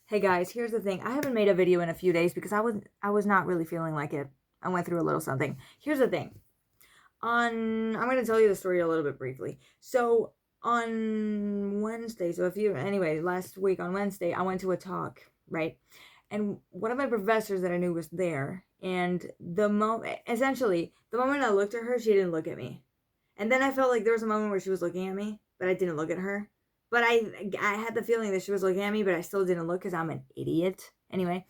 Hey guys, here's the thing. I haven't made a video in a few days because I was not really feeling like it. I went through a little something. Here's the thing. I'm going to tell you the story a little bit briefly. So, on Wednesday, last week on Wednesday, I went to a talk, right? And one of my professors that I knew was there, and the moment I looked at her, she didn't look at me. And then I felt like there was a moment where she was looking at me, but I didn't look at her. But I had the feeling that she was looking at me, but I still didn't look because I'm an idiot. Anyway,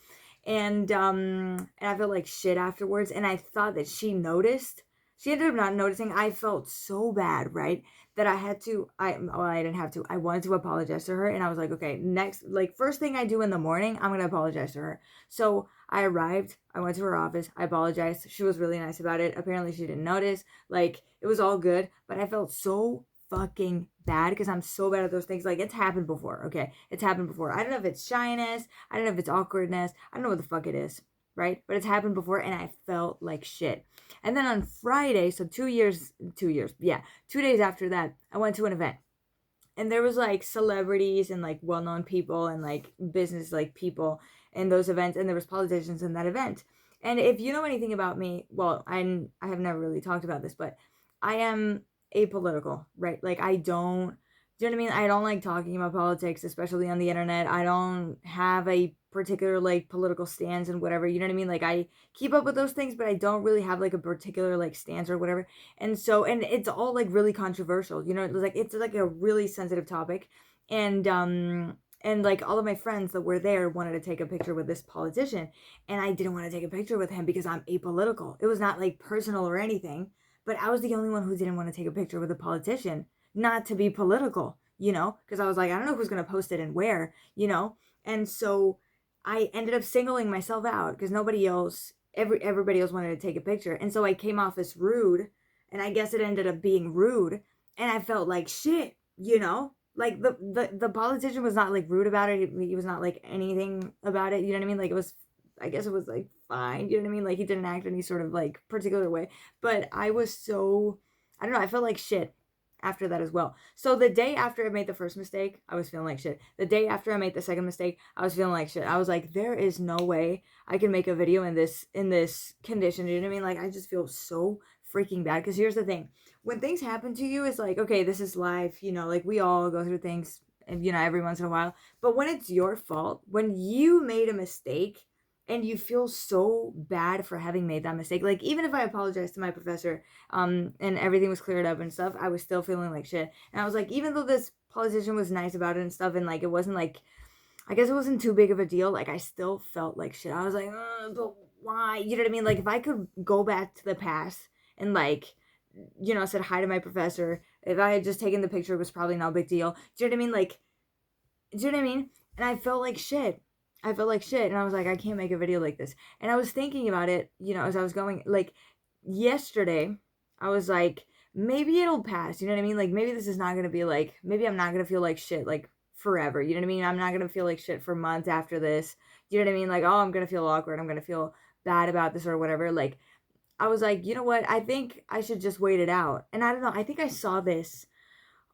and I felt like shit afterwards, and I thought that she noticed. She ended up not noticing. I felt so bad, right? That I had to I didn't have to. I wanted to apologize to her, and I was like, okay, next, like, first thing I do in the morning, I'm going to apologize to her. So, I arrived, I went to her office, I apologized. She was really nice about it. Apparently she didn't notice. Like, it was all good, but I felt so fucking bad because I'm so bad at those things. Like, it's happened before, okay? It's happened before. I don't know if it's shyness, I don't know if it's awkwardness, I don't know what the fuck it is, right? But it's happened before and I felt like shit. And then on Friday, so 2 years, yeah, 2 days after that, I went to an event. And there was like celebrities and like well-known people and like business like people in those events, and there was politicians in that event. And if you know anything about me, well, I have never really talked about this, but I am apolitical, right? Like, I don't, do you know what I mean? I don't like talking about politics, especially on the internet. I don't have a particular like political stance and whatever, you know what I mean? Like, I keep up with those things, but I don't really have like a particular like stance or whatever. And so, and it's all like really controversial, you know, it's like a really sensitive topic. And like all of my friends that were there wanted to take a picture with this politician, and I didn't want to take a picture with him because I'm apolitical. It was not like personal or anything, but I was the only one who didn't want to take a picture with a politician, not to be political, you know, because I was like, I don't know who's going to post it and where, you know. And so I ended up singling myself out because everybody else wanted to take a picture, and so I came off as rude, and I guess it ended up being rude, and I felt like shit, you know? Like, the politician was not like rude about it. He was not like anything about it, you know what I mean? Like, it was, I guess it was like fine, you know what I mean? Like, he didn't act any sort of like particular way. But I was so, I don't know, I felt like shit after that as well. So the day after I made the first mistake, I was feeling like shit. The day after I made the second mistake, I was feeling like shit. I was like, there is no way I can make a video in this condition. You know what I mean? Like, I just feel so freaking bad. Because here's the thing: when things happen to you, it's like, okay, this is life. You know, like, we all go through things, you know, every once in a while. But when it's your fault, when you made a mistake, and you feel so bad for having made that mistake, like, even if I apologized to my professor, and everything was cleared up and stuff, I was still feeling like shit. And I was like, even though this politician was nice about it and stuff, and like, it wasn't like, I guess it wasn't too big of a deal, like, I still felt like shit. I was like, but why? You know what I mean? Like, if I could go back to the past and like, you know, said hi to my professor, if I had just taken the picture, it was probably no big deal. Do you know what I mean? Like, do you know what I mean? And I felt like shit. I felt like shit. And I was like, I can't make a video like this. And I was thinking about it, you know, as I was going, like, yesterday, I was like, maybe it'll pass. You know what I mean? Like, maybe this is not going to be like, maybe I'm not going to feel like shit, like, forever. You know what I mean? I'm not going to feel like shit for months after this. You know what I mean? Like, oh, I'm going to feel awkward. I'm going to feel bad about this or whatever. Like, I was like, you know what? I think I should just wait it out. And I don't know. I think I saw this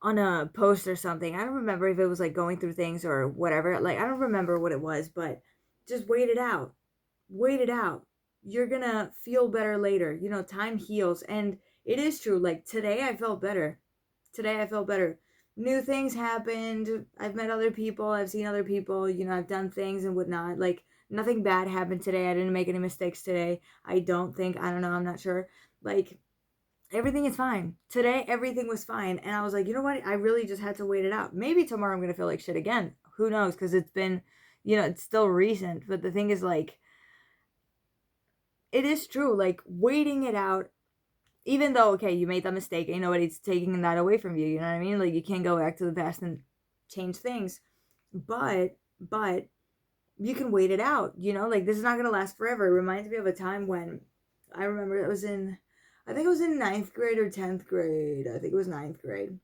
on a post or something. I don't remember if it was like going through things or whatever. Like, I don't remember what it was, but just wait it out. Wait it out. You're gonna feel better later. You know, time heals. And it is true. Like, today I felt better. Today I felt better. New things happened. I've met other people. I've seen other people. You know, I've done things and whatnot. Like, nothing bad happened today. I didn't make any mistakes today. I don't think. I don't know. I'm not sure. Like, everything is fine. Today, everything was fine. And I was like, you know what? I really just had to wait it out. Maybe tomorrow I'm going to feel like shit again. Who knows? Because it's been, you know, it's still recent. But the thing is, like, it is true. Like, waiting it out, even though, okay, you made that mistake, ain't nobody's taking that away from you. You know what I mean? Like, you can't go back to the past and change things. But you can wait it out. You know, like, this is not going to last forever. It reminds me of a time when I remember I think it was in ninth grade or 10th grade. I think it was ninth grade.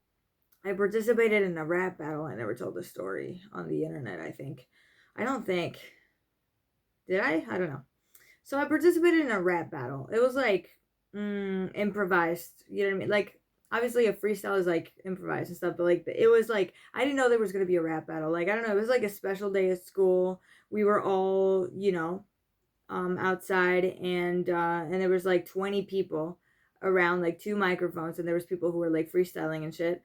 I participated in a rap battle. I never told the story on the internet, I think. I don't think. Did I? I don't know. So I participated in a rap battle. It was like improvised. You know what I mean? Like, obviously a freestyle is like improvised and stuff, but like it was like I didn't know there was gonna be a rap battle. Like I don't know, it was like a special day at school. We were all, outside, and there was like 20 people around, like two microphones, and there was people who were like freestyling and shit.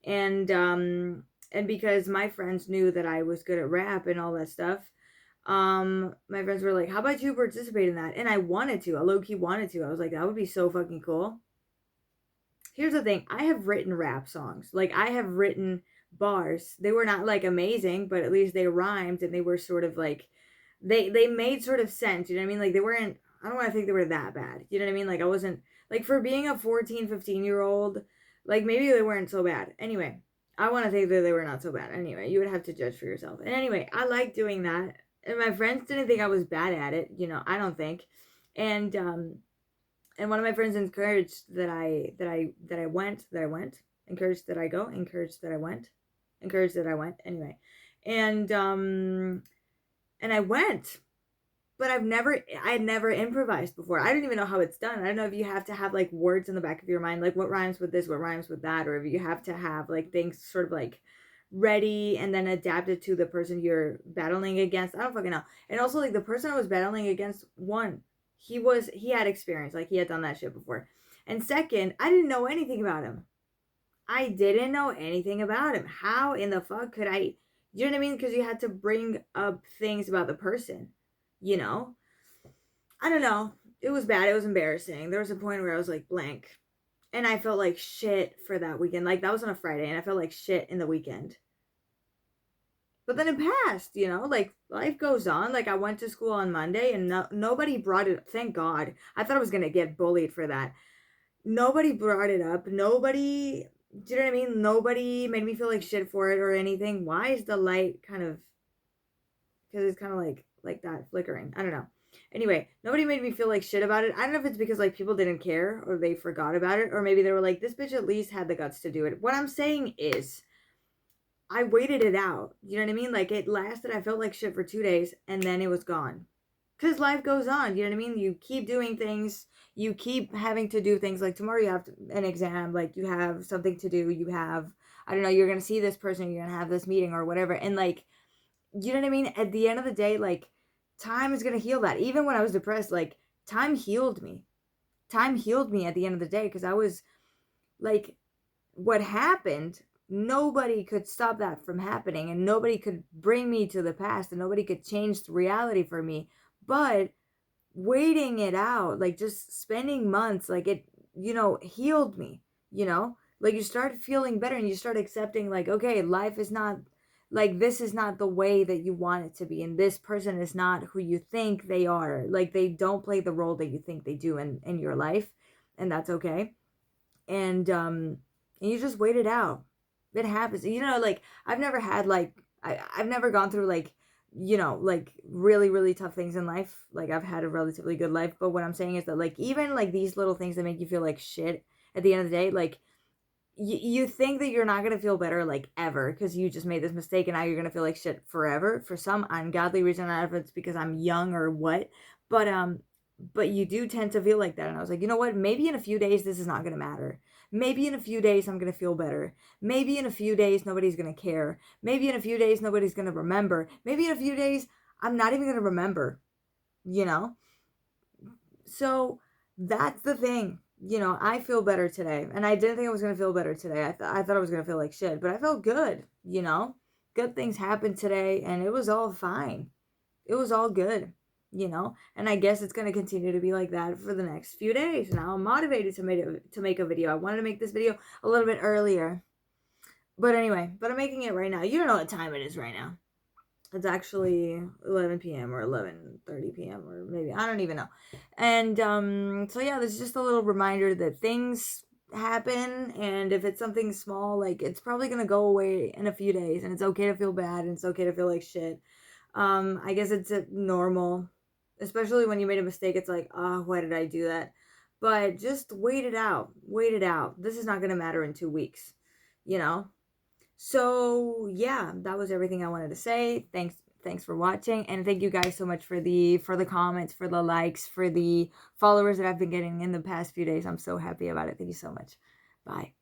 And because my friends knew that I was good at rap and all that stuff, my friends were like, how about you participate in that? And I wanted to. I low-key wanted to. I was like, that would be so fucking cool. Here's the thing, I have written rap songs. Like I have written bars. They were not like amazing, but at least they rhymed, and they were sort of like they made sort of sense, you know what I mean? Like they weren't, I don't want to think they were that bad. You know what I mean? Like I wasn't, like, for being a 14, 15-year-old, like maybe they weren't so bad. Anyway, I want to think that they were not so bad. Anyway, you would have to judge for yourself. And anyway, I like doing that. And my friends didn't think I was bad at it, I don't think. And one of my friends encouraged that I went, encouraged that I go, encouraged that I went, encouraged that I went. Anyway, and I went, but I had never improvised before. I didn't even know how it's done. I don't know if you have to have like words in the back of your mind, like what rhymes with this, what rhymes with that, or if you have to have like things sort of like ready and then adapted to the person you're battling against. I don't fucking know. And also, like, the person I was battling against won. He had experience, like he had done that shit before. And second, I didn't know anything about him. I didn't know anything about him. How in the fuck could I, you know what I mean? Because you had to bring up things about the person, you know? I don't know. It was bad. It was embarrassing. There was a point where I was like blank. And I felt like shit for that weekend. Like that was on a Friday, and I felt like shit in the weekend. But then it passed, like life goes on. Like I went to school on Monday, and nobody brought it up. Thank God. I thought I was going to get bullied for that. Nobody brought it up. Nobody, do you know what I mean? Nobody made me feel like shit for it or anything. Why is the light kind of, because it's kind of like that flickering. I don't know. Anyway, nobody made me feel like shit about it. I don't know if it's because like people didn't care or they forgot about it, or maybe they were like, this bitch at least had the guts to do it. What I'm saying is, I waited it out. You know what I mean? Like it lasted, I felt like shit for 2 days, and then it was gone. Because life goes on, you know what I mean? You keep doing things, you keep having to do things. Like tomorrow you have an exam, like you have something to do, you have, I don't know, you're going to see this person, you're going to have this meeting or whatever. And like, you know what I mean? At the end of the day, like, time is going to heal that. Even when I was depressed, like, time healed me. Time healed me at the end of the day, because I was like, what happened, nobody could stop that from happening, and nobody could bring me to the past, and nobody could change the reality for me. But waiting it out, like just spending months, like it, healed me, like you start feeling better, and you start accepting, like, okay, life is not, like, this is not the way that you want it to be, and this person is not who you think they are. Like, they don't play the role that you think they do in your life, and that's okay. And you just wait it out. It happens. Like, I've never had, like, I've never gone through, like, like really, really tough things in life. Like, I've had a relatively good life. But what I'm saying is that, like, even, like, these little things that make you feel like shit at the end of the day, like, you think that you're not going to feel better, like, ever, because you just made this mistake, and now you're going to feel like shit forever for some ungodly reason. I don't know if it's because I'm young or what. But you do tend to feel like that. And I was like, you know what? Maybe in a few days, this is not going to matter. Maybe in a few days, I'm going to feel better. Maybe in a few days, nobody's going to care. Maybe in a few days, nobody's going to remember. Maybe in a few days, I'm not even going to remember, So that's the thing. I feel better today. And I didn't think I was going to feel better today. I thought I was going to feel like shit. But I felt good, Good things happened today. And it was all fine. It was all good. And I guess it's going to continue to be like that for the next few days. Now I'm motivated to make a video. I wanted to make this video a little bit earlier, but anyway, I'm making it right now. You don't know what time it is right now. It's actually 11 p.m. or 11:30 p.m. or maybe, I don't even know. And so yeah, this is just a little reminder that things happen, and if it's something small, like, it's probably going to go away in a few days, and it's okay to feel bad, and it's okay to feel like shit. I guess it's normal, especially when you made a mistake. It's like, oh, why did I do that? But just wait it out. Wait it out. This is not going to matter in 2 weeks, So yeah, that was everything I wanted to say. Thanks for watching, and thank you guys so much for the comments, for the likes, for the followers that I've been getting in the past few days. I'm so happy about it. Thank you so much. Bye.